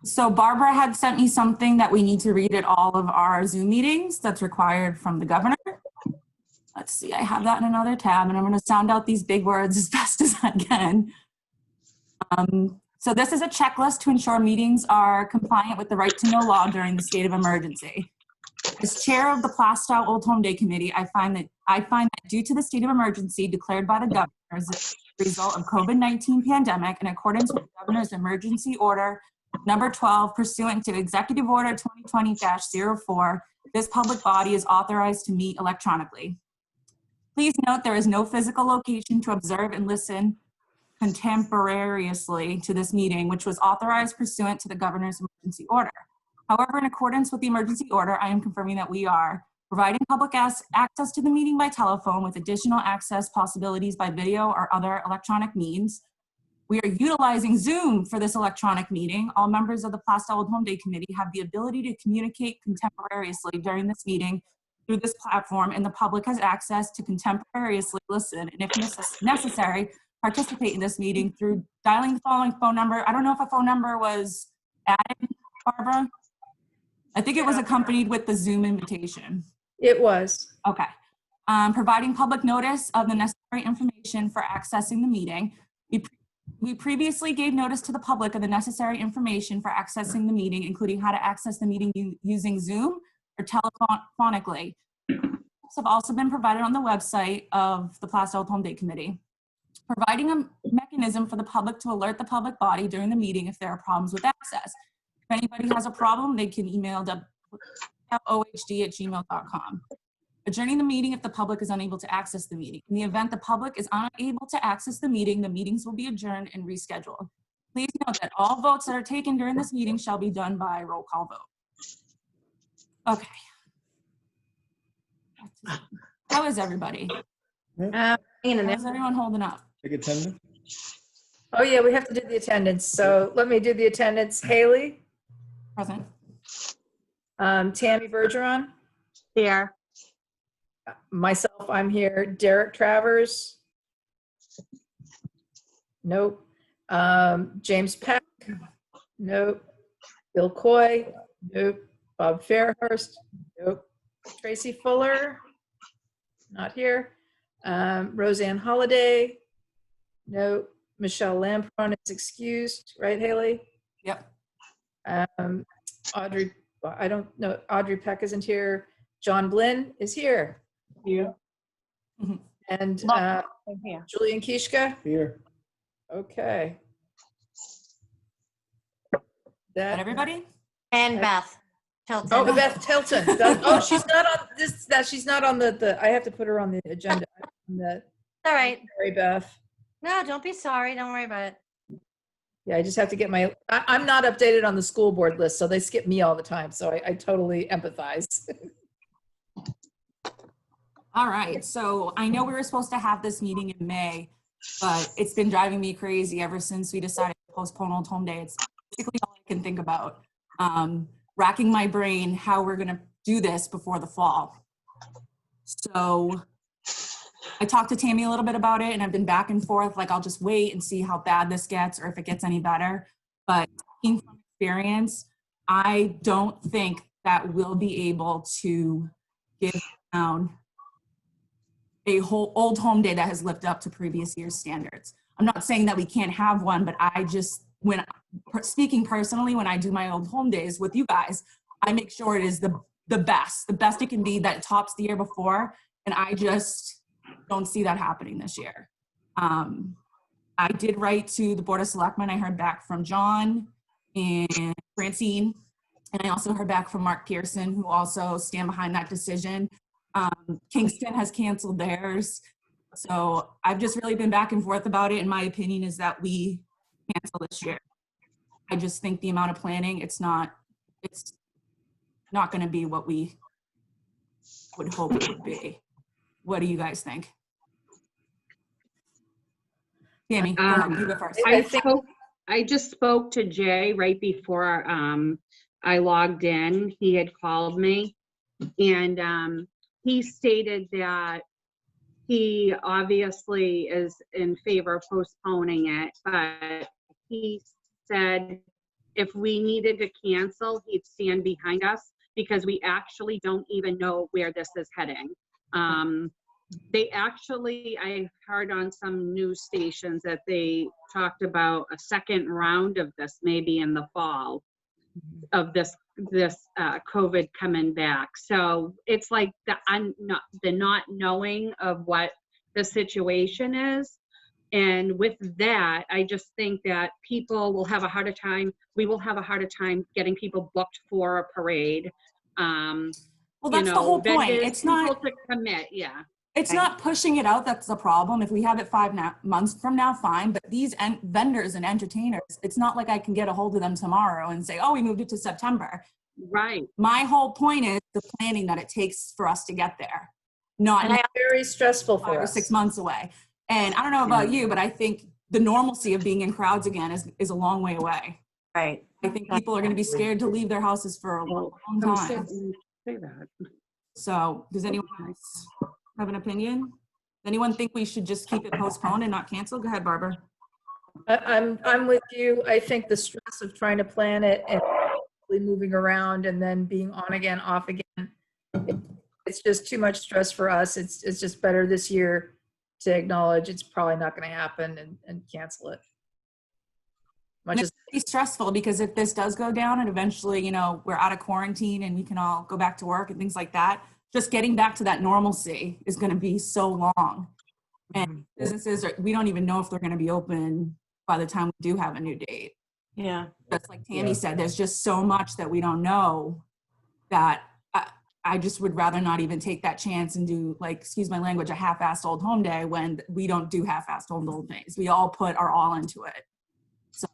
So Barbara had sent me something that we need to read at all of our Zoom meetings that's required from the governor. Let's see, I have that in another tab, and I'm going to sound out these big words as best as I can. So this is a checklist to ensure meetings are compliant with the right to know law during the state of emergency. As chair of the Plaistow Old Home Day Committee, I find that due to the state of emergency declared by the governor as a result of COVID-19 pandemic, in accordance with the governor's emergency order number 12 pursuant to Executive Order 2020-04, this public body is authorized to meet electronically. Please note there is no physical location to observe and listen contemporaneously to this meeting, which was authorized pursuant to the governor's emergency order. However, in accordance with the emergency order, I am confirming that we are providing public access to the meeting by telephone with additional access possibilities by video or other electronic means. We are utilizing Zoom for this electronic meeting. All members of the Plaistow Old Home Day Committee have the ability to communicate contemporaneously during this meeting through this platform, and the public has access to contemporaneously listen and, if necessary, participate in this meeting through dialing the following phone number. I don't know if a phone number was added, Barbara. I think it was accompanied with the Zoom invitation. It was. Okay. Providing public notice of the necessary information for accessing the meeting. We previously gave notice to the public of the necessary information for accessing the meeting, including how to access the meeting using Zoom or telephonically. These have also been provided on the website of the Plaistow Old Home Day Committee. Providing a mechanism for the public to alert the public body during the meeting if there are problems with access. If anybody has a problem, they can email ohd@gmail.com. Adjourning the meeting if the public is unable to access the meeting. In the event the public is unable to access the meetings will be adjourned and rescheduled. Please note that all votes that are taken during this meeting shall be done by roll call vote. Okay. How is everybody? How's everyone holding up? Take attendance. Oh yeah, we have to do the attendance. So let me do the attendance. Haley. Present. Tammy Bergeron. Here. Myself, I'm here. Derek Travers. Nope. James Peck. Nope. Bill Coy. Nope. Bob Fairhurst. Nope. Tracy Fuller. Not here. Roseanne Holliday. Nope. Michelle Lamprone is excused, right, Haley? Yep. Audrey, I don't know. Audrey Peck isn't here. John Blinn is here. Yeah. And Here. Julian Kishka. Here. Okay. Got everybody? And Beth Tilton. Oh, Beth Tilton. Oh, she's not on this. She's not on the. I have to put her on the agenda. All right. Sorry, Beth. No, don't be sorry. Don't worry about it. Yeah, I just have to get my. I'm not updated on the school board list, so they skip me all the time. So I totally empathize. All right, so I know we were supposed to have this meeting in May, but it's been driving me crazy ever since we decided to postpone Old Home Day. It's basically all I can think about. Racking my brain how we're gonna do this before the fall. So I talked to Tammy a little bit about it, and I've been back and forth, like I'll just wait and see how bad this gets or if it gets any better. But speaking from experience, I don't think that we'll be able to give down a whole Old Home Day that has lived up to previous year's standards. I'm not saying that we can't have one, but I just, speaking personally, when I do my Old Home Days with you guys, I make sure it is the best it can be, that it tops the year before, and I just don't see that happening this year. I did write to the Board of Selectmen. I heard back from John and Francine, and I also heard back from Mark Pearson, who also stand behind that decision. Kingston has canceled theirs. So I've just really been back and forth about it. And my opinion is that we cancel this year. I just think the amount of planning, it's not going to be what we would hope it would be. What do you guys think? Tammy, go ahead, you go first. I just spoke to Jay right before I logged in. He had called me, and he stated that he obviously is in favor of postponing it, but he said if we needed to cancel, he'd stand behind us because we actually don't even know where this is heading. They actually, I heard on some news stations that they talked about a second round of this maybe in the fall of this COVID coming back. So it's like the not knowing of what the situation is. And with that, I just think that people will have a harder time. We will have a harder time getting people booked for a parade. Well, that's the whole point. vendors, It's not, people to commit, yeah. it's not pushing it out that's the problem. If we have it 5 months from now, fine. But these vendors and entertainers, it's not like I can get a hold of them tomorrow and say, oh, we moved it to September. Right. My whole point is the planning that it takes for us to get there, not And I- Very stressful 5 for or us. 6 months away. And I don't know about you, but I think the normalcy of being in crowds again is a long way away. Right. I think people are going to be scared to leave their houses for a long time. Say that. So does anyone else have an opinion? Does anyone think we should just keep it postponed and not cancel? Go ahead, Barbara. I'm with you. I think the stress of trying to plan it and moving around and then being on again, off again, it's just too much stress for us. It's just better this year to acknowledge it's probably not going to happen and cancel it. Much And as it's gonna be stressful because if this does go down and eventually, you know, we're out of quarantine and we can all go back to work and things like that, just getting back to that normalcy is going to be so long. And businesses, we don't even know if they're going to be open by the time we do have a new date. Yeah. Just like Tammy said, there's just so much that we don't know that I just would rather not even take that chance and do, like, excuse my language, a half-assed old home day when we don't do half-assed old days. We all put our all into it. So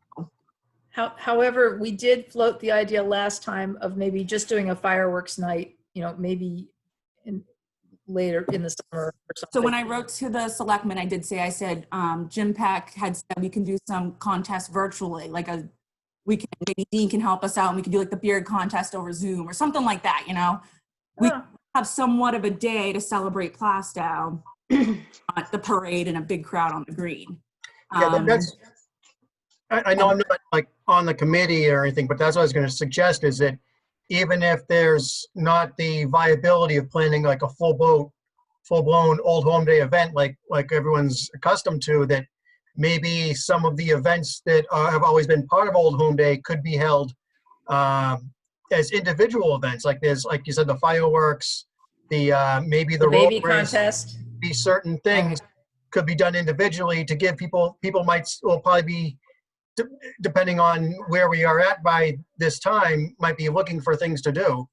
However, we did float the idea last time of maybe just doing a fireworks night, you know, maybe later in the summer or something. So when I wrote to the selectmen, I did say, I said, Jim Peck had said we can do some contests virtually, like maybe Dean can help us out and we can do like the beard contest over Zoom or something like that, you know? We have somewhat of a day to celebrate Plaistow, the parade and a big crowd on the green. Yeah, that's, I know I'm not like on the committee or anything, but that's what I was going to suggest is that even if there's not the viability of planning like a full-blown Old Home Day event like everyone's accustomed to, that maybe some of the events that have always been part of Old Home Day could be held as individual events. Like there's, like you said, the fireworks, maybe the baby road race, contest. be certain things could be done individually to give people will probably be, depending on where we are at by this time, might be looking for things to do.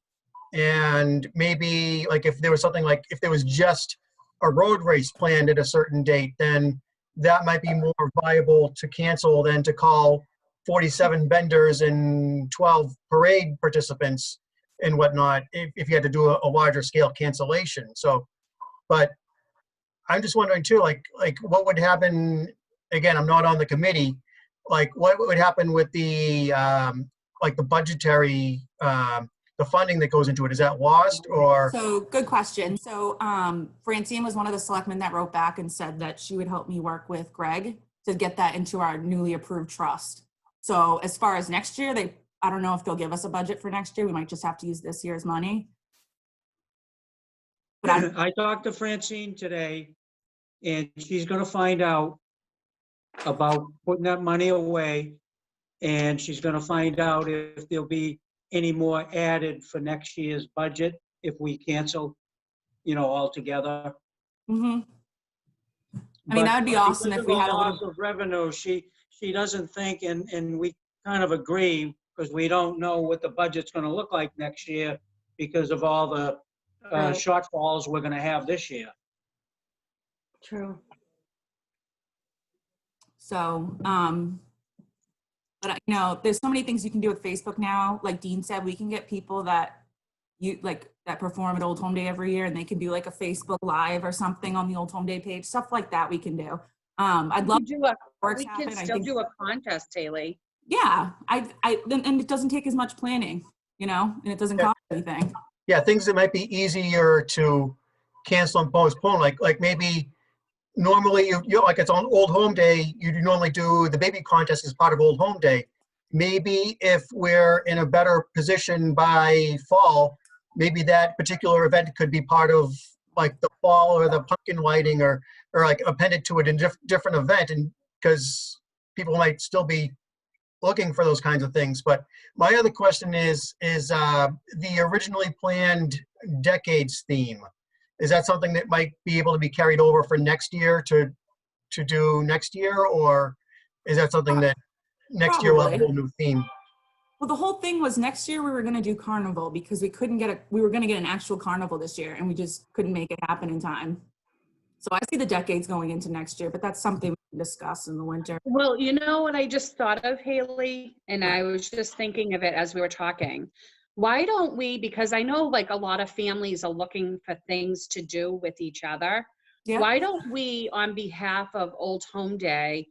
And maybe like if there was something like, if there was just a road race planned at a certain date, then that might be more viable to cancel than to call 47 vendors and 12 parade participants and whatnot, if you had to do a larger scale cancellation. So, but I'm just wondering too, like what would happen, again, I'm not on the committee, like what would happen with the, like the budgetary, the funding that goes into it? Is that lost or? So good question. So Francine was one of the selectmen that wrote back and said that she would help me work with Greg to get that into our newly approved trust. So as far as next year, I don't know if they'll give us a budget for next year. We might just have to use this year's money. But I talked to Francine today, and she's gonna find out about putting that money away, and she's gonna find out if there'll be any more added for next year's budget if we cancel, you know, altogether. I mean, that would be awesome if we had a loss little. of revenue. She doesn't think, and we kind of agree, because we don't know what the budget's gonna look like next year because of all the shortfalls we're gonna have this year. True. So, but you know, there's so many things you can do with Facebook now. Like Dean said, we can get people that that perform at Old Home Day every year, and they can do like a Facebook Live or something on the Old Home Day page, stuff like that we can do. I'd love to We can still do a contest, Haley. Yeah, and it doesn't take as much planning, you know, and it doesn't cost anything. Yeah, things that might be easier to cancel and postpone, like maybe normally you like it's on Old Home Day, you normally do the baby contest as part of Old Home Day. maybe if we're in a better position by fall, maybe that particular event could be part of like the fall or the pumpkin lighting or like appended to it in different event. And because people might still be looking for those kinds of things. But my other question is the originally planned decades theme. Is that something that might be able to be carried over for next year to do next year? Or is that something that next year we'll have a whole new theme? Well, the whole thing was next year we were going to do carnival because we couldn't get we were going to get an actual carnival this year and we just couldn't make it happen in time. So I see the decades going into next year, but that's something we can discuss in the winter. Well, you know what I just thought of, Haley, and I was just thinking of it as we were talking. Why don't we, because I know like a lot of families are looking for things to do with each other. Yeah. Why don't we, on behalf of Old Home Day,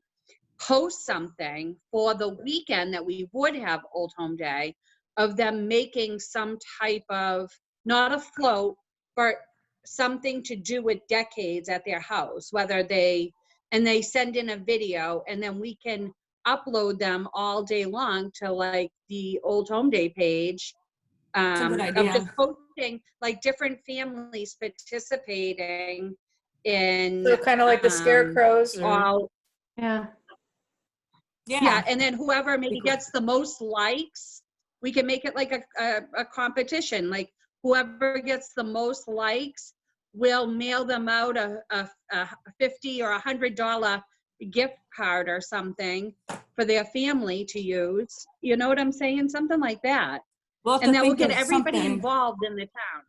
post something for the weekend that we would have Old Home Day of them making some type of, not a float, but something to do with decades at their house, whether they send in a video and then we can upload them all day long to like the Old Home Day page. That's a good idea. Of just posting like different families participating in. So kind of like the scarecrows or, all, Yeah. yeah, and then whoever maybe gets the most likes, we can make it like a competition. Like whoever gets the most likes, we'll mail them out a $50 or $100 gift card or something for their family to use. You know what I'm saying? Something like that. We'll have And to that will think get of everybody something. involved in the town.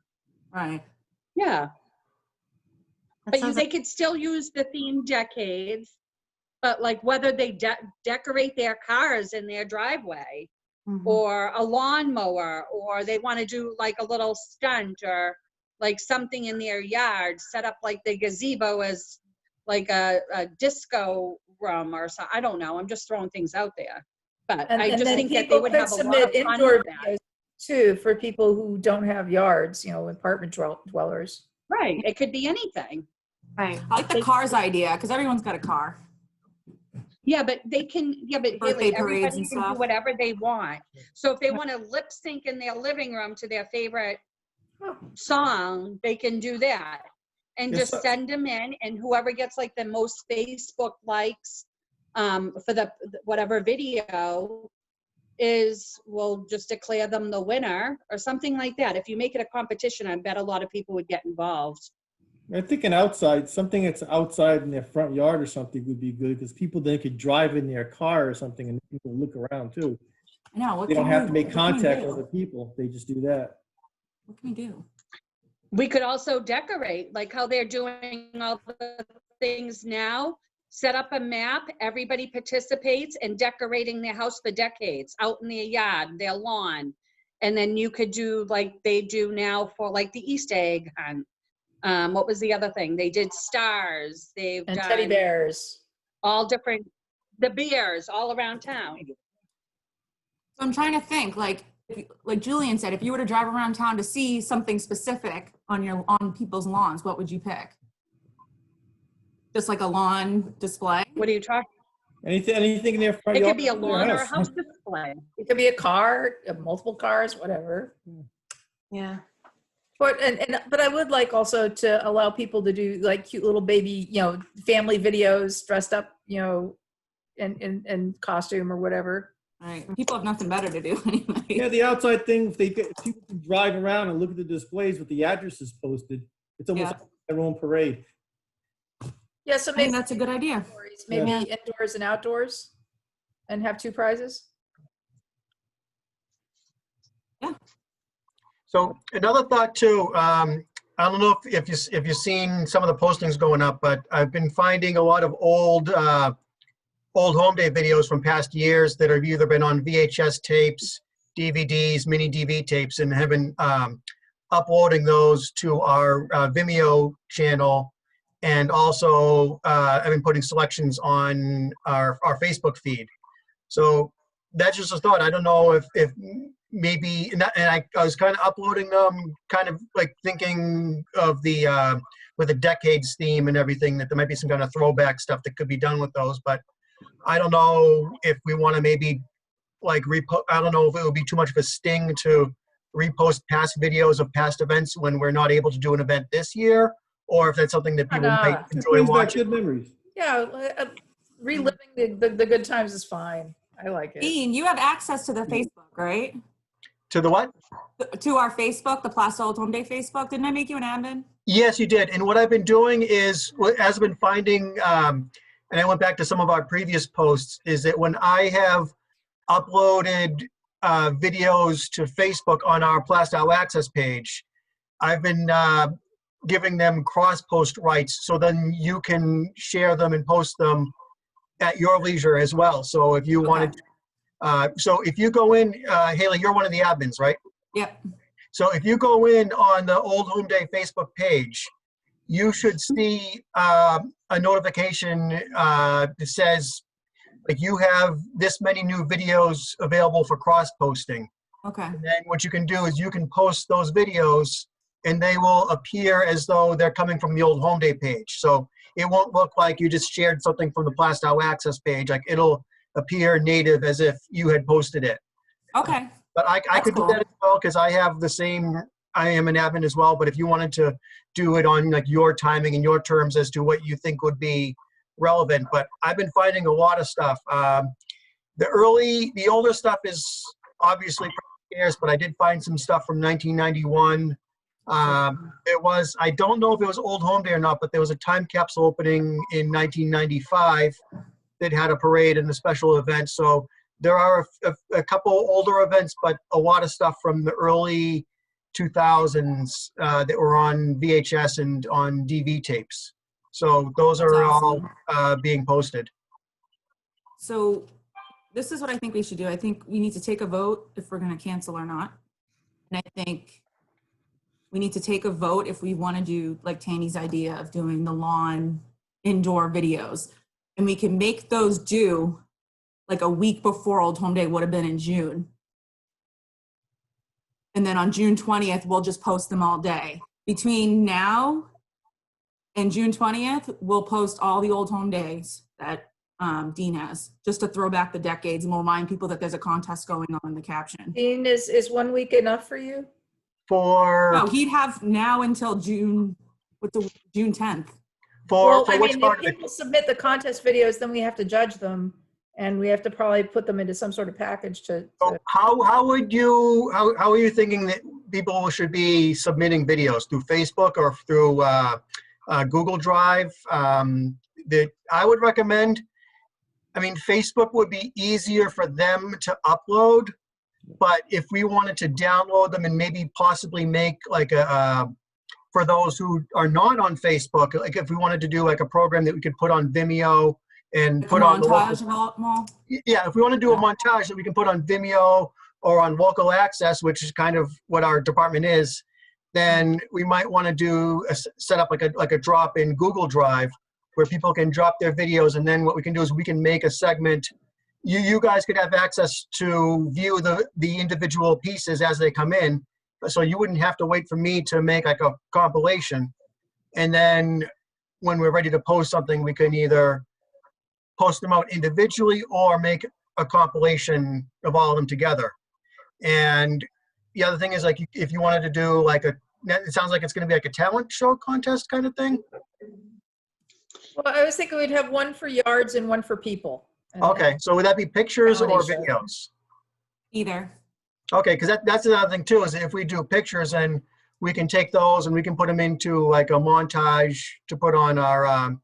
Right. Yeah, That but sounds they could still use the theme decades, but like whether they decorate their cars in their driveway Mhm. or a lawnmower, or they want to do like a little stunt or like something in their yard, set up like the gazebo as like a disco room or so. I don't know. I'm just throwing things out there. But I just then think that they people would could have a lot submit of fun indoor with that. videos too for people who don't have yards, you know, apartment dwellers. Right. It could be anything. Right. I like the cars idea because everyone's got a car. Yeah, but they can, Birthday Haley, parades everybody and can do stuff. whatever they want. So if they want to lip sync in their living room to their favorite song, they can do that. And Yes, just sir. send them in, and whoever gets like the most Facebook likes for the whatever video we'll just declare them the winner or something like that. If you make it a competition, I bet a lot of people would get involved. I'm thinking outside, something that's outside in their front yard or something would be good because people then could drive in their car or something and people look around too. I know. What They don't can have we- to make what can we contact do? with other people. They just do that. What can we do? We could also decorate, like how they're doing all the things now. Set up a map, everybody participates in decorating their house for decades, out in their yard, their lawn. And then you could do like they do now for like the Easter egg hunt. What was the other thing? They did stars. They've And done teddy bears. all different, the bears all around town. So I'm trying to think, like Julian said, if you were to drive around town to see something specific on people's lawns, what would you pick? Just like a lawn display? What are you talking? Anything in their front It yard. could be a in their lawn or a house. house display. It could be a car, multiple cars, whatever. Yeah. But I would like also to allow people to do like cute little baby, you know, family videos dressed up, you know, in costume or whatever. Right. People have nothing better to do anyway. Yeah, the outside thing, if people can drive around and look at the displays with the addresses posted, it's almost like their own parade. Yeah, so I think maybe that's a good idea. maybe indoors and outdoors, and have two prizes. So another thought too, I don't know if you've seen some of the postings going up, but I've been finding a lot of old home day videos from past years that have either been on VHS tapes, DVDs, mini DV tapes, and have been uploading those to our Vimeo channel. And also I've been putting selections on our Facebook feed. So that's just a thought. I don't know if maybe, and I was kind of uploading them, kind of like thinking of the, with the decades theme and everything, that there might be some kind of throwback stuff that could be done with those. But I don't know if we want to maybe like I don't know if it would be too much of a sting to repost past videos of past events when we're not able to do an event this year, or if that's something that people might It enjoy brings back watching. good memories. Yeah, reliving the good times is fine. I like it. Dean, you have access to the Facebook, right? To the what? To our Facebook, the Plaistow Home Facebook. Didn't I make you an admin? Yes, you did. And what I've been doing is, as I've been finding, and I went back to some of our previous posts, is that when I have uploaded videos to Facebook on our PlaistowAccess page, I've been giving them cross-post rights, so then you can share them and post them at your leisure as well. So if you wanted, so if you go in, Haley, you're one of the admins, right? Yep. So if you go in on the Old Home Day Facebook page, you should see a notification that says, like, you have this many new videos available for cross-posting. Okay. And then what you can do is you can post those videos and they will appear as though they're coming from the Old Home Day page. So it won't look like you just shared something from the PlaistowAccess page. Like, it'll appear native as if you had posted it. Okay. But I That's could do cool. that as well, because I have the same, I am an admin as well. But if you wanted to do it on like your timing and your terms as to what you think would be relevant. But I've been finding a lot of stuff. The older stuff is obviously pretty scarce, but I did find some stuff from 1991. I don't know if it was Old Home Day or not, but there was a time capsule opening in 1995 that had a parade and a special event. So there are a couple older events, but a lot of stuff from the early 2000s that were on VHS and on DV tapes. So those That's are awesome. all being posted. So this is what I think we should do. I think we need to take a vote if we're going to cancel or not. And I think we need to take a vote if we want to do like Tanny's idea of doing the lawn indoor videos. And we can make those due like a week before Old Home Day would have been in June. And then on June 20th, we'll just post them all day. Between now and June 20th, we'll post all the Old Home Days that Dean has, just to throw back the decades, and we'll remind people that there's a contest going on in the caption. Dean, is 1 week enough for you? No, he'd have now until June 10th. Well, I which mean, part if of it? people submit the contest videos, then we have to judge them, and we have to probably put them into some sort of package to So how are you thinking that people should be submitting videos through Facebook or through Google Drive? That I would recommend. I mean, Facebook would be easier for them to upload, but if we wanted to download them and maybe possibly make like for those who are not on Facebook, like if we wanted to do like a program that we could put on Vimeo and Like put a on the montage of all them all. yeah, if we want to do a montage that we can put on Vimeo or on Local Access, which is kind of what our department is, then we might want to set up like a drop in Google Drive where people can drop their videos, and then what we can do is we can make a segment. You guys could have access to view the individual pieces as they come in, so you wouldn't have to wait for me to make like a compilation. And then when we're ready to post something, we can either post them out individually or make a compilation of all of them together. And the other thing is, like, if you wanted to do like it sounds like it's going to be like a talent show contest kind of thing. Well, I was thinking we'd have one for yards and one for people. And Okay, so would that be pictures or Reality show. videos? Either. Okay, because that's another thing too, is if we do pictures, and we can take those and we can put them into like a montage to put on our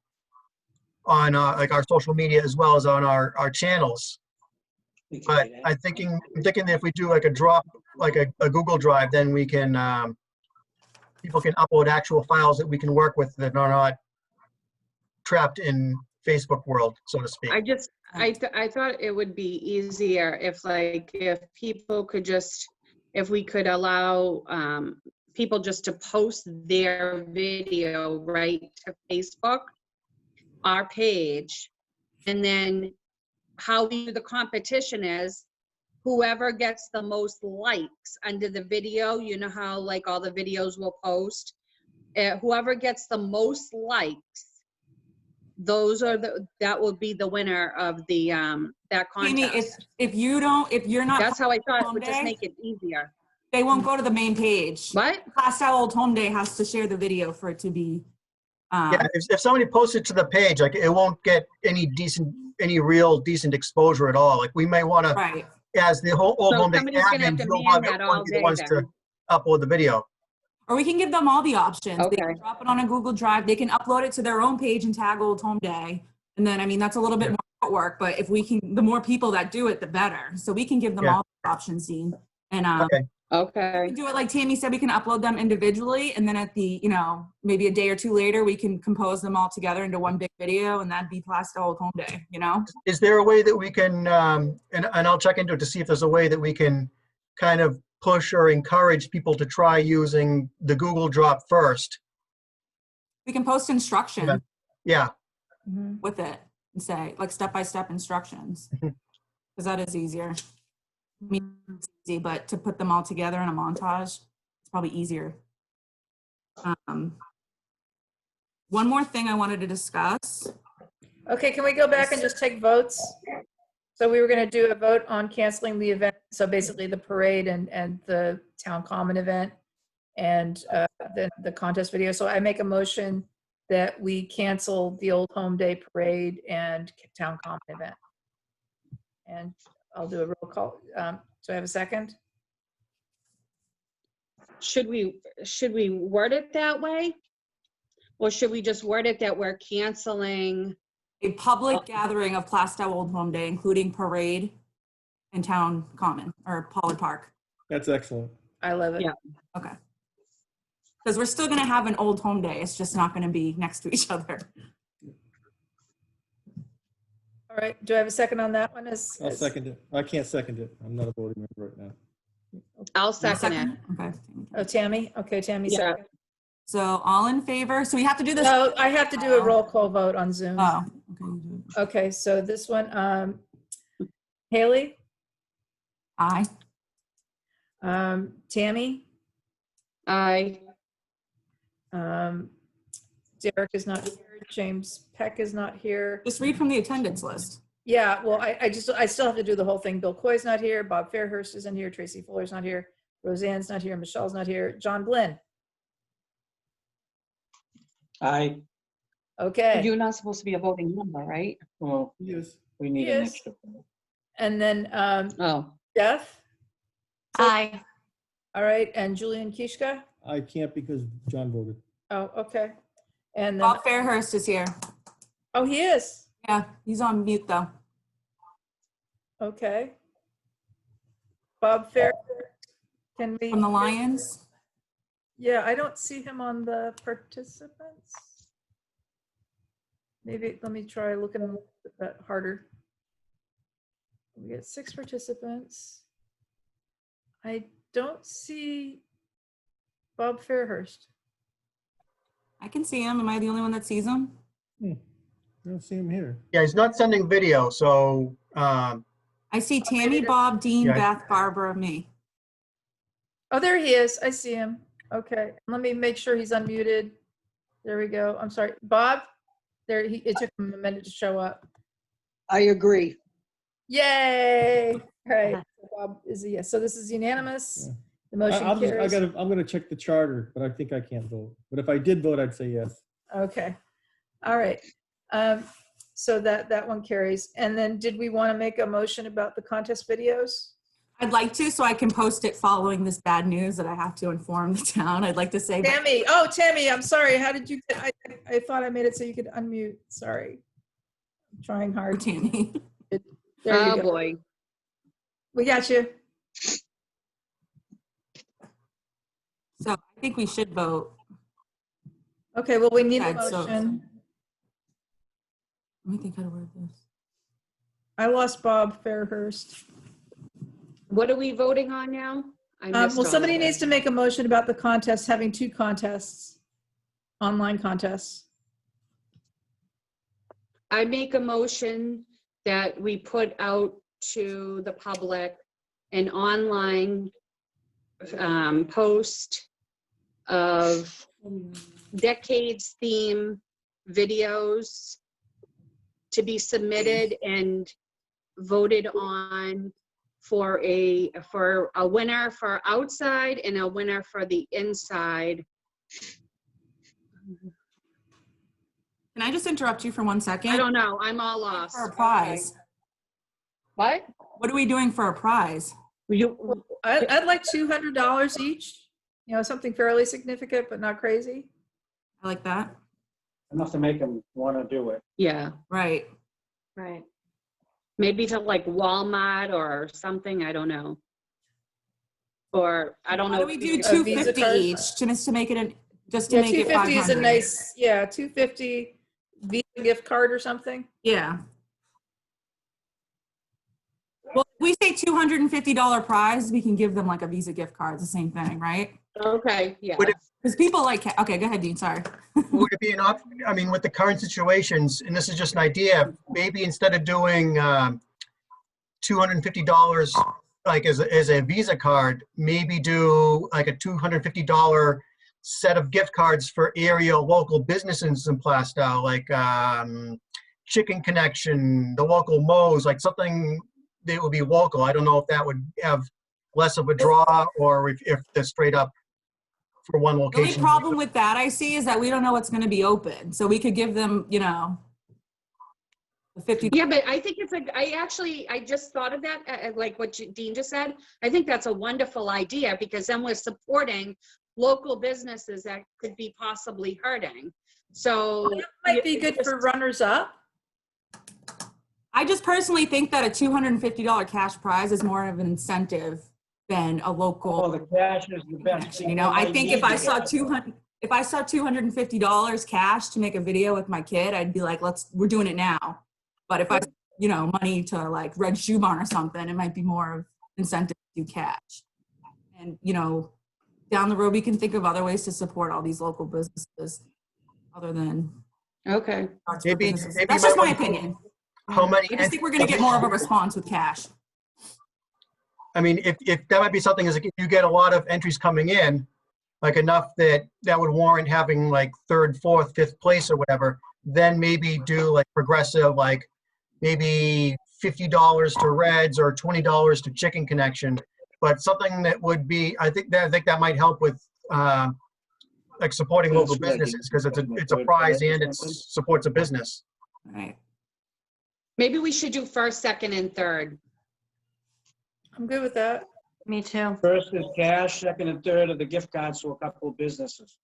like our social media as well as on our channels. But I'm thinking that if we do like a drop, like a Google Drive, then we can people can upload actual files that we can work with that are not trapped in Facebook world, so to speak. I thought it would be easier if people could just, if we could allow people just to post their video right to Facebook, our page, and then how we do the competition is whoever gets the most likes under the video, you know how like all the videos will post, whoever gets the most likes that will be the winner of the, that Amy, contest. if you're not, That's how I thought it Home would just Day? make it easier. they won't go to the main page. What? Plaistow Old Home Day has to share the video for it to be. Yeah, if somebody posts it to the page, like it won't get any real decent exposure at all. Like we may want to, Right. as the whole Old So Home Day somebody's gonna have admin, to you'll man have that everyone all be the day ones to then. upload the video. Or we can give them all the options. They Okay. can drop it on a Google Drive. They can upload it to their own page and tag Old Home Day. And then, I mean, that's a little bit more work, but if we can, the more people that do it, the better. So we can give them Yeah. all the options, Dean. And Okay. we Okay. can do it like Tammy said, we can upload them individually. And then at the, maybe a day or two later, we can compose them all together into one big video, and that'd be Plaistow Old Home Day, Is there a way that we can, and I'll check into it to see if there's a way that we can kind of push or encourage people to try using the Google Drop first? We can post instructions Yeah. Mhm. with it and say, like, step-by-step instructions. Mhm. Because that is easier. I mean, it's easy, but to put them all together in a montage, it's probably easier. One more thing I wanted to discuss. Okay, can we go back and just take votes? So we were going to do a vote on canceling the event. So basically the parade and the town common event and the contest video. So I make a motion that we cancel the Old Home Day parade and town common event. And I'll do a roll call. So I have a second? Should we word it that way? Or should we just word it that we're canceling? A public gathering of Plaistow Old Home Day, including parade and town common or Pollard Park. That's excellent. I love it. Yeah. Okay. Because we're still going to have an Old Home Day. It's just not going to be next to each other. All right, do I have a second on that one? I'll second it. I can't second it. I'm not a voting member right now. I'll second it. Okay. Oh, Tammy? Okay, Tammy Yeah. second. So all in favor? So we have to do this. No, I have to do a roll call vote on Zoom. Oh, okay. You do it. Okay, so this one, Haley, Aye. Tammy, Aye. Derek is not here, James Peck is not here. Just read from the attendance list. Yeah, well, I still have to do the whole thing. Bill Coy's not here, Bob Fairhurst isn't here, Tracy Fuller's not here, Roseanne's not here, Michelle's not here, John Blinn. I, Okay, You're not supposed to be a voting member, right? well, Yes. we need an Yes. extra. and then Oh, Jeff, Aye. all right, and Julian Kishka. I can't because John voted. Oh, okay. And then, Bob Fairhurst is here. oh, he is. Yeah, he's on mute though. Okay. Bob Fair, can we? From the Lions. Yeah, I don't see him on the participants. Maybe, let me try looking a little bit harder. We get 6 participants. I don't see Bob Fairhurst. I can see him. Am I the only one that sees him? I don't see him here. Yeah, he's not sending video, so I see Tammy, Bob, Dean, Yeah. Beth, Barbara, me. Oh, there he is. I see him. Okay, let me make sure he's unmuted. There we go. I'm sorry. Bob? There, it took him a minute to show up. I agree. Yay! All right, Bob is a yes. So this is unanimous. Yeah. The motion carries. I'm gonna check the charter, but I think I can't vote. But if I did vote, I'd say yes. Okay. All right. So that one carries. And then did we want to make a motion about the contest videos? I'd like to, so I can post it following this bad news that I have to inform the town. I'd like to say. Tammy, oh, Tammy, I'm sorry. How did you, I thought I made it so you could unmute. Sorry. I'm trying hard. Tammy. There oh you go. boy. We got you. So I think we should vote. Okay, well, we need a Okay, so- motion. Let me think how to word this. I lost Bob Fairhurst. What are we voting on now? I missed Well, all somebody of it. needs to make a motion about the contest, having 2 contests, online contests. I make a motion that we put out to the public an online post of decades theme videos to be submitted and voted on for a winner for outside and a winner for the inside. Can I just interrupt you for 1 second? I don't know, I'm all lost. For a prize. What? What are we doing for a prize? You, I'd like $200 each, you know, something fairly significant, but not crazy. I like that. Enough to make them want to do it. yeah, Right. Right. maybe to like Walmart or something, I don't know. Or, I don't Why know. do we if do you- A Visa 250 card? each, just to make it an, just to Yeah, make it 250 is a 500? nice, yeah, 250 Visa gift card or something. Yeah. Well, if we say $250 prize, we can give them like a Visa gift card, it's the same thing, right? Okay, yeah. Would it- Because people like, okay, go ahead, Dean, sorry. Would it be an option, I mean, with the current situations, and this is just an idea, maybe instead of doing $250 like as a Visa card, maybe do like a $250 set of gift cards for area local businesses in Plaistow, like Chicken Connection, the local Moe's, like something that would be local. I don't know if that would have less of a draw or if they're straight up for one The only location. problem with that I see is that we don't know what's gonna be open, so we could give them, you know, the 50. Yeah, but I think it's like, I just thought of that, like what Dean just said. I think that's a wonderful idea because then we're supporting local businesses that could be possibly hurting. So. That might be good for runners up. I just personally think that a $250 cash prize is more of an incentive than a Oh, local. the cash is the best. You know, I think if I saw $200. $250 cash to make a video with my kid, I'd be like, we're doing it now. But if I, you know, money to like Red Shoe Barn or something, it might be more of incentive to do cash. And, you know, down the road, we can think of other ways to support all these local businesses other than Okay. cards for Maybe- businesses. maybe That's you just might my want to- opinion. How many? I just think we're gonna get more of a response with cash. I mean, if that might be something is if you get a lot of entries coming in, like enough that would warrant having like third, fourth, fifth place or whatever, then maybe do like progressive, like maybe $50 to Reds or $20 to Chicken Connection. But something that would be, I think that might help with like supporting local businesses because it's a prize and it supports a business. Right. Maybe we should do first, second, and third. I'm good with that. Me too. First is cash, second and third are the gift cards to a couple of businesses.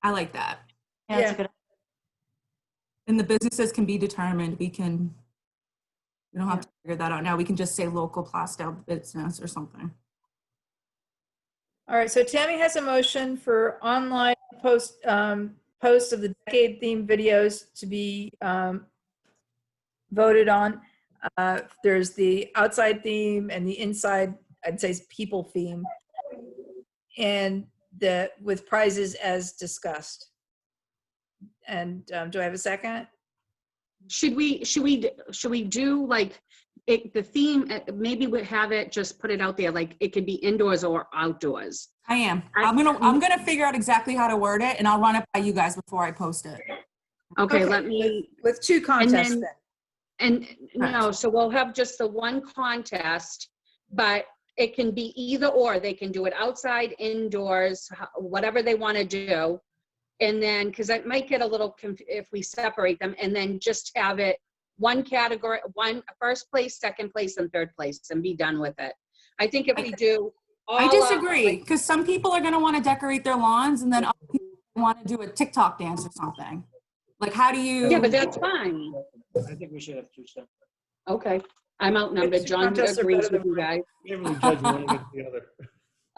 I like that. Yeah, that's Yeah. a good. And the businesses can be determined. We don't have to figure that out now. We can just say local Plaistow business or something. All right, so Tammy has a motion for online post of the decade themed videos to be voted on. There's the outside theme and the inside, I'd say, people theme, and with prizes as discussed. And do I have a second? Should we do like the theme, maybe we have it, just put it out there, like it could be indoors or outdoors. I am. I'm gonna figure out exactly how to word it, and I'll run it by you guys before I post it. Okay, let me, With two contests then- then. and no, Correct. so we'll have just the one contest, but it can be either or. They can do it outside, indoors, whatever they want to do. And then, because it might get a little, if we separate them, and then just have it one category, one first place, second place, and third place, and be done with it. I think if we do all. I disagree, because some people are gonna want to decorate their lawns, and then other people want to do a TikTok dance or something. Like, how do you? Yeah, but that's fine. I think we should have two separate. Okay, I'm outnumbered. John Contests are agrees better with than you guys. You can't really judge one against the other.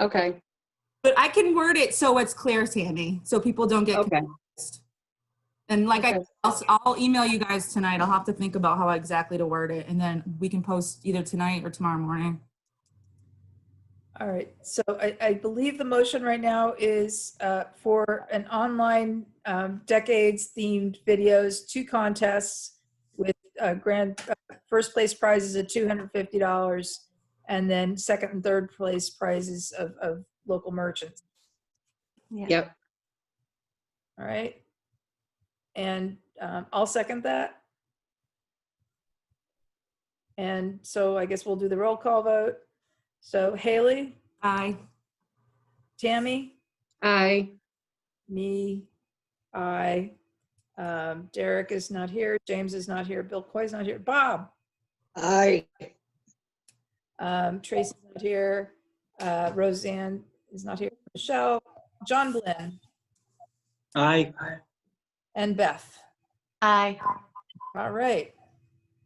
Okay, But I can word it so it's clear, Tammy, so people don't get okay. confused. And like Okay. I'll email you guys tonight. I'll have to think about how exactly to word it, and then we can post either tonight or tomorrow morning. All right, so I believe the motion right now is for an online decades themed videos, two contests with grand first place prizes of $250 and then second and third place prizes of local merchants. Yeah. Yep. All right. And I'll second that. And so I guess we'll do the roll call vote. So Haley, Aye. Tammy, Aye. me, I, Derek is not here, James is not here, Bill Coy's not here, Bob, Aye. Tracy's not here, Roseanne is not here, Michelle, John Blinn, Aye. and Beth. Aye. All right.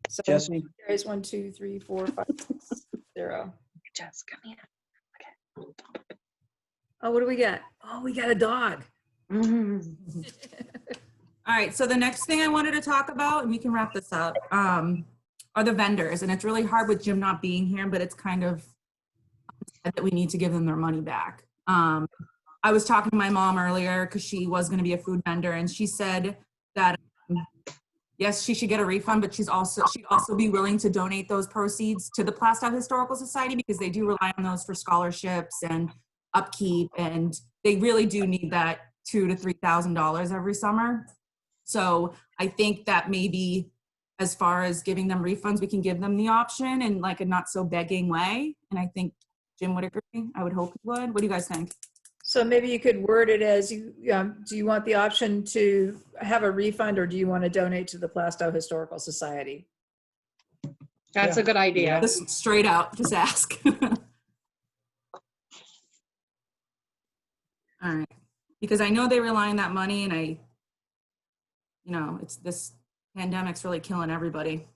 So Jesse? carries 1, 2, 3, 4, 5, 6, 0. Jess, come here. Oh, what do we got? Oh, we got a dog. Mhm. All right, so the next thing I wanted to talk about, and we can wrap this up, are the vendors. And it's really hard with Jim not being here, but it's kind of that we need to give them their money back. I was talking to my mom earlier because she was going to be a food vendor, and she said that yes, she should get a refund, but she'd also be willing to donate those proceeds to the Plaistow Historical Society because they do rely on those for scholarships and upkeep, and they really do need that $2,000 to $3,000 every summer. So I think that maybe as far as giving them refunds, we can give them the option in like a not so begging way. And I think Jim would agree. I would hope he would. What do you guys think? So maybe you could word it as do you want the option to have a refund, or do you want to donate to the Plaistow Historical Society? That's a good idea. Just straight out, just ask. All right, because I know they rely on that money, and it's this pandemic's really killing everybody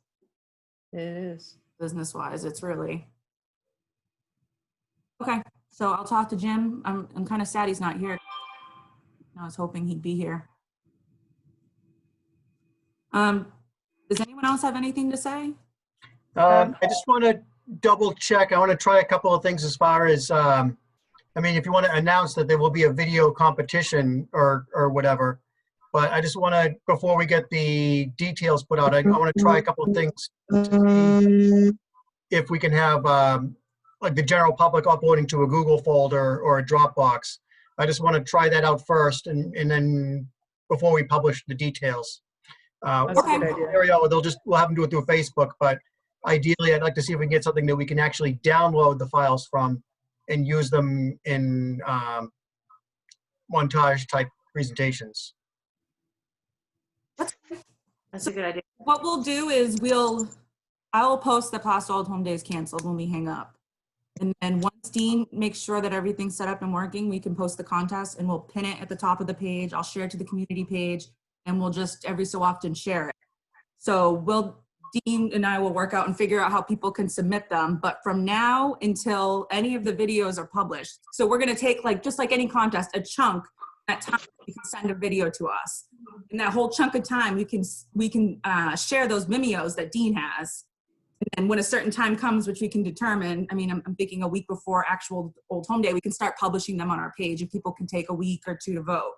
It is. business-wise. It's really okay. So I'll talk to Jim. I'm kind of sad he's not here. I was hoping he'd be here. Does anyone else have anything to say? I just want to double check. I want to try a couple of things as far as, if you want to announce that there will be a video competition or whatever, but I just want to, before we get the details put out, I want to try a couple of things to see if we can have like the general public uploading to a Google folder or a Dropbox. I just want to try that out first, and then before we publish the details. That's a good idea. Scenario, we'll have them do it through Facebook, but ideally I'd like to see if we can get something that we can actually download the files from and use them in montage type presentations. That's a good idea. What we'll do is I will post the Plaistow Old Home Days canceled when we hang up. And then once Dean makes sure that everything's set up and working, we can post the contest and we'll pin it at the top of the page. I'll share it to the community page, and we'll just every so often share it. So Dean and I will work out and figure out how people can submit them. But from now until any of the videos are published, so we're going to take, like, just like any contest, a chunk at time you can send a video to us. In that whole chunk of time, we can share those Vimeos that Dean has. And when a certain time comes, which we can determine, I'm thinking a week before actual Old Home Day, we can start publishing them on our page, and people can take a week or two to vote.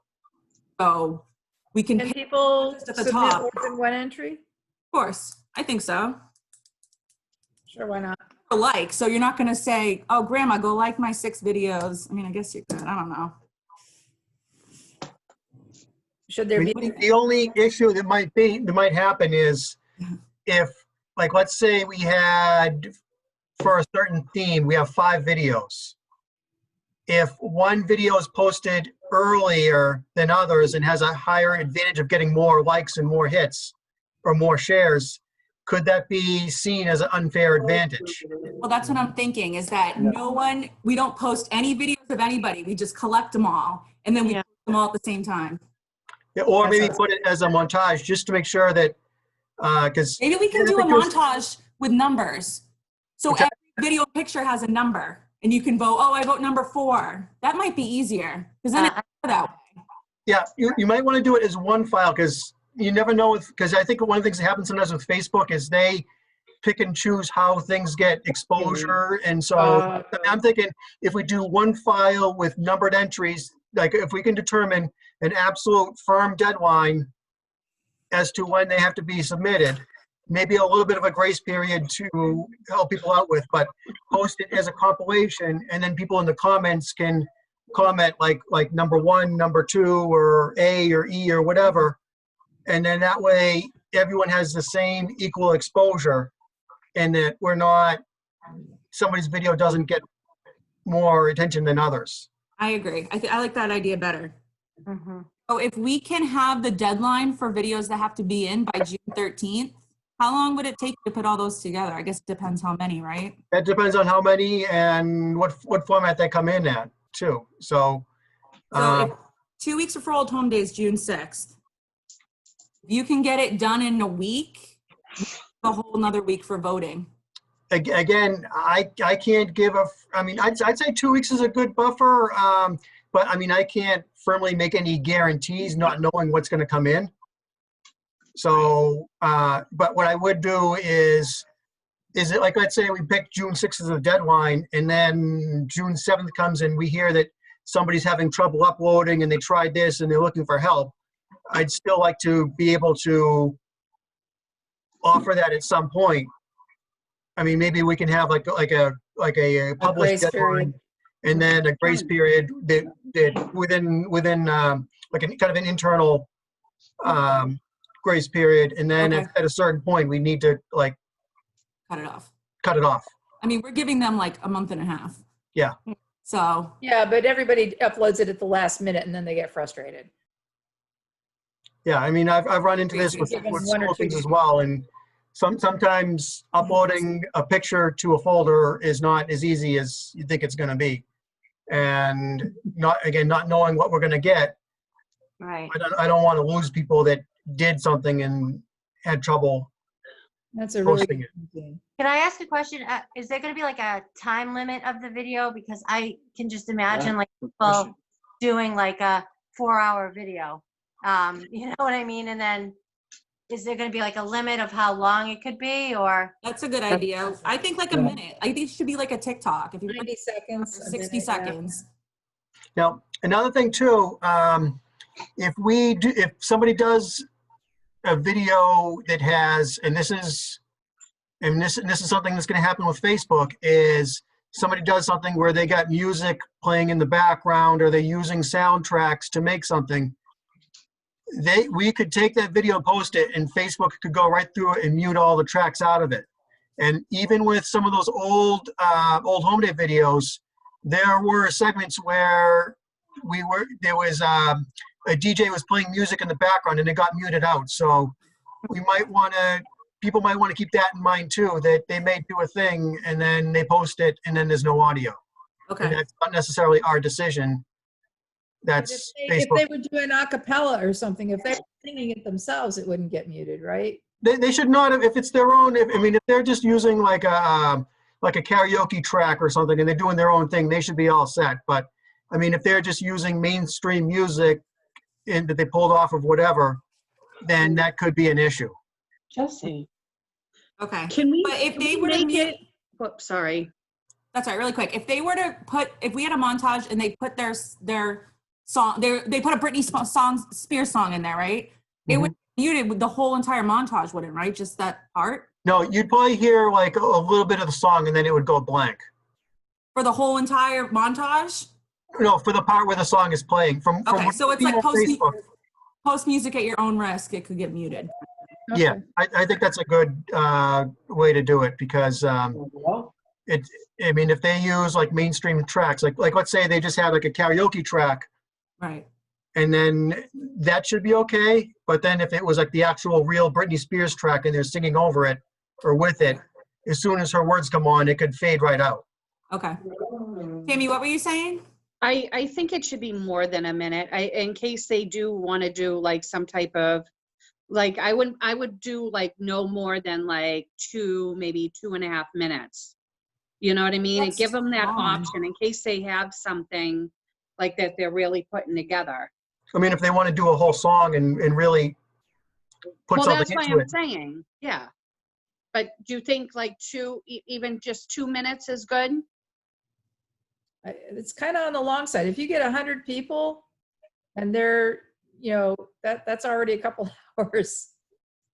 So we can Can pick people just at the submit top. more than one entry? Of course, I think so. Sure, why not? So you're not going to say, "Oh, Grandma, go like my 6 videos." I guess you could. I don't know. Should there be? The only issue that might happen is if, like, let's say we had, for a certain theme, we have 5 videos. If one video is posted earlier than others and has a higher advantage of getting more likes and more hits or more shares, could that be seen as an unfair advantage? Well, that's what I'm thinking, is that we don't post any videos of anybody. We just collect them all, and then we Yeah. post them all at the same time. Yeah, or maybe put it as a montage just to make sure that, because Maybe we can do a montage with numbers. So every video picture has a number, and you can vote, "Oh, I vote number 4." That might be easier, because then it's that way. yeah, you might want to do it as one file, because you never know, because I think one of the things that happens sometimes with Facebook is they pick and choose how things get exposure. And so I'm thinking if we do one file with numbered entries, like if we can determine an absolute firm deadline as to when they have to be submitted, maybe a little bit of a grace period to help people out with, but post it as a compilation, and then people in the comments can comment like number 1, number 2, or A or E or whatever. And then that way everyone has the same equal exposure. and that we're not, somebody's video doesn't get more attention than others. I agree. I like that idea better. Mhm. So if we can have the deadline for videos that have to be in by June 13th, how long would it take to put all those together? I guess it depends how many, right? That depends on how many and what format they come in at too. So, So if 2 weeks before Old Home Day is June 6th, if you can get it done in a week, a whole another week for voting. again, I can't give I mean, I'd say 2 weeks is a good buffer. But I mean, I can't firmly make any guarantees not knowing what's going to come in. So, but what I would do is it like, let's say we pick June 6th as the deadline, and then June 7th comes and we hear that somebody's having trouble uploading and they tried this and they're looking for help. I'd still like to be able to offer that at some point. I mean, maybe we can have like a published grace deadline, period. and then a grace period that within like a kind of an internal grace period, and then Okay. if at a certain point we need to like Cut it off. cut it off. I mean, we're giving them like a month and a half. Yeah. So, Yeah, but everybody uploads it at the last minute and then they get frustrated. Yeah, I mean, I've run into this with Given 1 or school 2 things as days. well, and sometimes uploading a picture to a folder is not as easy as you think it's going to be, and not knowing what we're going to get. Right. I don't want to lose people that did something and had trouble That's a really posting good it. thing. Can I ask a question? Is there going to be like a time limit of the video? Because I can just imagine like people doing like a 4-hour video. You know what I mean? And then is there going to be like a limit of how long it could be, or? that's a good idea. I think like a minute. I think it should be like a TikTok. If you 90 seconds. a 60 minute, yeah. seconds. Now, another thing too, if somebody does a video that has, and this is something that's going to happen with Facebook, is somebody does something where they got music playing in the background or they're using soundtracks to make something. We could take that video and post it, and Facebook could go right through it and mute all the tracks out of it. And even with some of those old Home Day videos, there were segments where there was a DJ was playing music in the background and it got muted out. So people might want to keep that in mind too, that they may do a thing and then they post it and then there's no audio. And Okay. that's not necessarily our decision. That's If Facebook. they were doing a cappella or something, if they were singing it themselves, it wouldn't get muted, right? They should not have, if it's their own, if they're just using like a karaoke track or something and they're doing their own thing, they should be all set. But I mean, if they're just using mainstream music and that they pulled off of whatever, then that could be an issue. Jesse, Okay. can we, But if can they we were to make mute- it, whoops, sorry. That's right, really quick. If they were to if we had a montage and they put their song, they put a Britney Spears song in there, right? It would be muted with the whole entire montage, wouldn't, right? Just that part? No, you'd probably hear like a little bit of the song and then it would go blank. For the whole entire montage? No, for the part where the song is playing. From Okay, what so it's we like see on Facebook. post music at your own risk, it could get muted. Yeah, Okay. I think that's a good way to do it, because if they use like mainstream tracks, like let's say they just had like a karaoke track, Right. and then that should be okay. But then if it was like the actual real Britney Spears track and they're singing over it or with it, as soon as her words come on, it could fade right out. Okay. Tammy, what were you saying? I think it should be more than a minute, in case they do want to do like some type of, like, I would do like no more than like 2, maybe 2.5 minutes. You know what I mean? And That's give them that long. option in case they have something like that they're really putting together. I mean, if they want to do a whole song and really put Well, that's something why into I'm it. saying, yeah. But do you think like even just 2 minutes is good? It's kind of on the long side. If you get 100 people and they're, that's already a couple hours.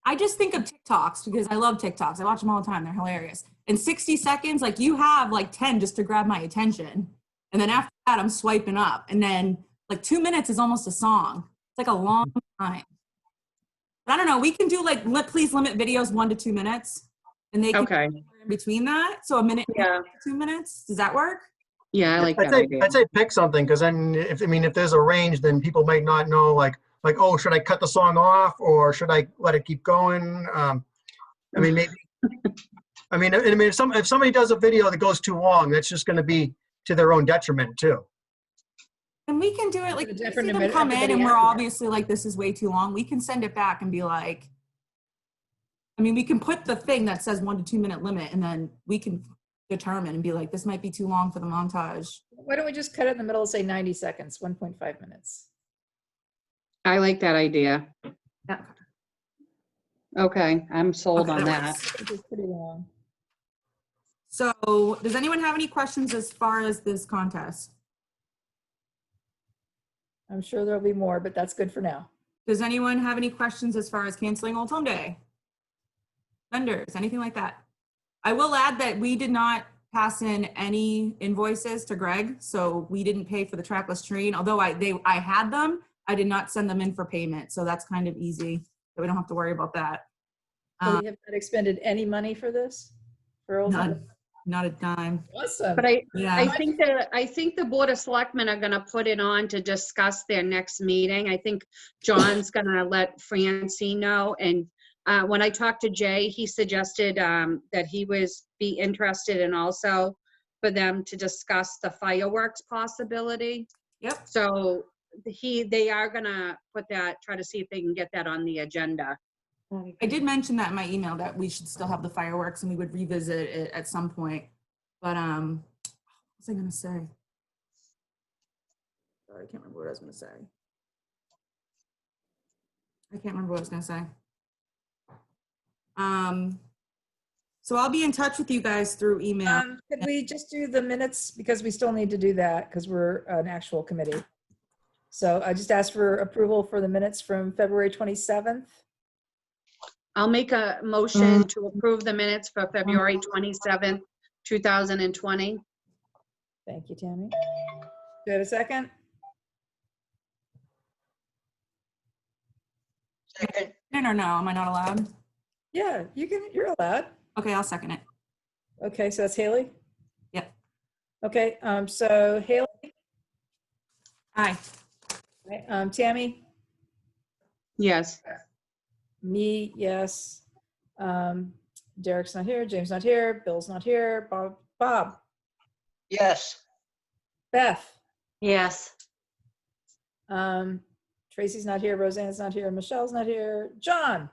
I just think of TikToks because I love TikToks. I watch them all the time. They're hilarious. In 60 seconds, like you have like 10 just to grab my attention. And then after that, I'm swiping up. And then like 2 minutes is almost a song. It's like a long time. But I don't know. We can do like, please limit videos 1 to 2 minutes. And they can Okay, in between that. So a minute, yeah, 2 minutes. Does that work? yeah, I like I'd that say, idea. I'd say pick something, because then if there's a range, then people might not know, like, oh, should I cut the song off or should I let it keep going? I mean, maybe, if somebody does a video that goes too long, that's just going to be to their own detriment too. And we can do it like, Put a if we see different them come in everybody and we're out. obviously like, this is way too long. We can send it back and be like, I mean, we can put the thing that says 1 to 2 minute limit, and then we can determine and be like, this might be too long for the montage. Why don't we just cut it in the middle and say 90 seconds, 1.5 minutes? I like that idea. Yeah. Okay, I'm sold Okay, on that that. works. I think it's pretty long. So does anyone have any questions as far as this contest? I'm sure there'll be more, but that's good for now. Does anyone have any questions as far as canceling Old Home Day? Vendors, anything like that? I will add that we did not pass in any invoices to Greg, so we didn't pay for the trackless train. Although I had them, I did not send them in for payment, so that's kind of easy. So we don't have to worry about that. So we have not expended any money for this? For Old Home? None, not a dime. Awesome. But I Yeah, think the Board of Selectmen are gonna put it on to discuss their next meeting. I think John's gonna let Francine know. And when I talked to Jay, he suggested that he be interested in also for them to discuss the fireworks possibility. yep. So they are gonna put that, try to see if they can get that on the agenda. I did mention that in my email that we should still have the fireworks and we would revisit it at some point. But what was I gonna say? Sorry, I can't remember what I was gonna say. I can't remember what I was gonna say. So I'll be in touch with you guys through email. Could we just do the minutes, because we still need to do that because we're an actual committee. So I just asked for approval for the minutes from February 27th. I'll make a motion to approve the minutes for February 27th, 2020. Thank you, Tammy. Do you have a second? Second. Or no, am I not allowed? Yeah, you're allowed. Okay, I'll second it. Okay, so that's Haley? Yep. Okay, so Haley, Aye. right, Tammy, Yes. me, yes. Derek's not here, James not here, Bill's not here, Bob, Yes. Beth, Yes. Tracy's not here, Roseanne's not here, Michelle's not here, John,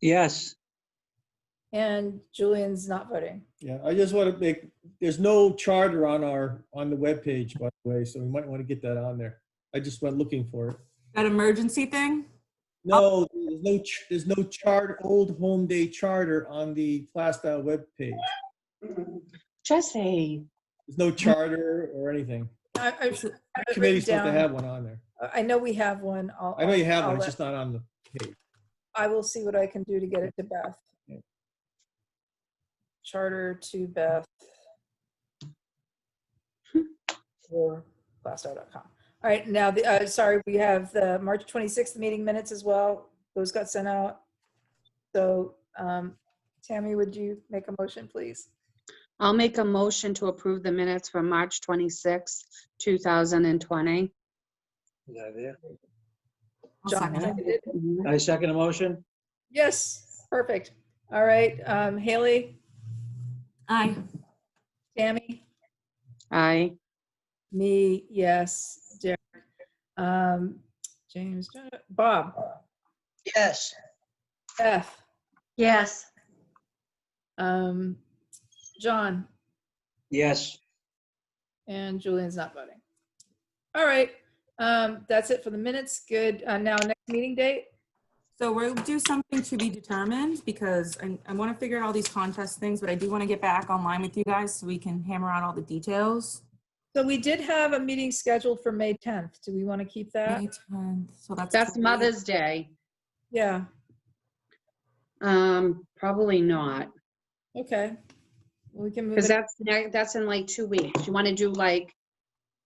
Yes, and Julian's not voting. Yeah, I just want to make, there's no charter on the webpage, by the way, so we might want to get that on there. I just went looking for it. That emergency thing? No, there's no charter, Old Home Day charter on the Plaistow webpage. Jesse. There's no charter or anything. I have it Committee's written supposed to down. have one on there. I know we have one. I know you have one, I'll it's just not on the page. I will see what I can do to get it to Beth. Yeah. Charter to Beth. Or Plaistow.com. All right, now, sorry, we have the March 26th meeting minutes as well. Those got sent out. So, Tammy, would you make a motion, please? I'll make a motion to approve the minutes for March 26th, 2020. is that there? I'll John second it. seconded. I second the motion. Yes, perfect. All right, Haley, Aye. Tammy, Aye. me, yes, Derek, James, Bob, Yes. Beth, Yes. John, Yes, and Julian's not voting. All right, that's it for the minutes. Good. Now, next meeting date? So we'll do something to be determined because I want to figure out all these contest things, but I do want to get back online with you guys so we can hammer out all the details. So we did have a meeting scheduled for May 10th. Do we want to keep that? May 10th, so That's Mother's Day. Yeah, Probably not, okay. We can move because it. that's in like 2 weeks. You want to do like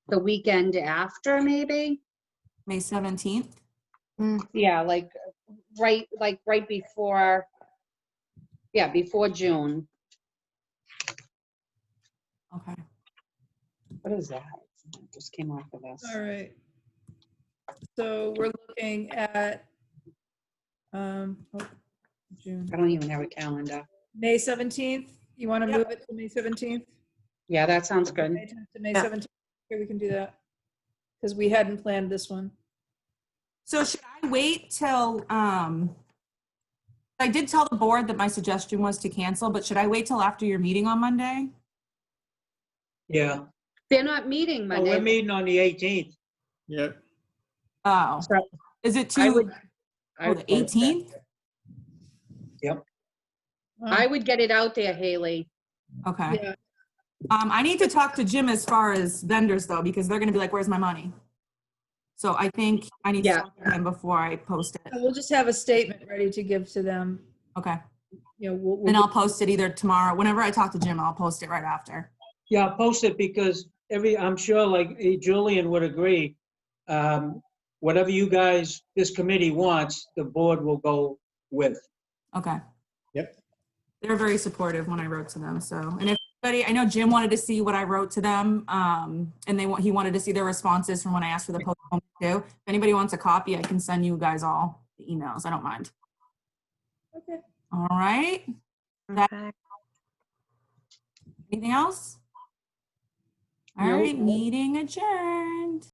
the weekend after, maybe? May 17th. Yeah, like right before. Yeah, before June. Okay. What is that? It just came off of this. All right. So we're looking at, June, I don't even have a calendar. May 17th. You want to Yep. move it to May 17th? Yeah, that sounds good. May 10th to May Yeah. 17th. Okay, we can do that. Because we hadn't planned this one. So should I wait till, I did tell the board that my suggestion was to cancel, but should I wait till after your meeting on Monday? Yeah. They're not meeting Oh, we're Monday. meeting on the 18th. Yeah. Oh, So is it I too, would, oh, the 18th? I would get it out there, Haley. Okay. Yeah. I need to talk to Jim as far as vendors though, because they're gonna be like, where's my money? So I think I need to Yeah. talk to him before I post it. So we'll just have a statement ready to give to them. Okay. You know, we'll And I'll post it either tomorrow, whenever I talk to Jim, I'll post it right after. Yeah, post it because I'm sure like Julian would agree, whatever you guys, this committee wants, the board will go with. Okay. Yep. They're very supportive when I wrote to them, so. And if anybody, I know Jim wanted to see what I wrote to them, and he wanted to see their responses from when I asked for the postponement too. If anybody wants a copy, I can send you guys all the emails, I don't mind. Okay. All right, Okay. anything else? All Nope. right, meeting adjourned.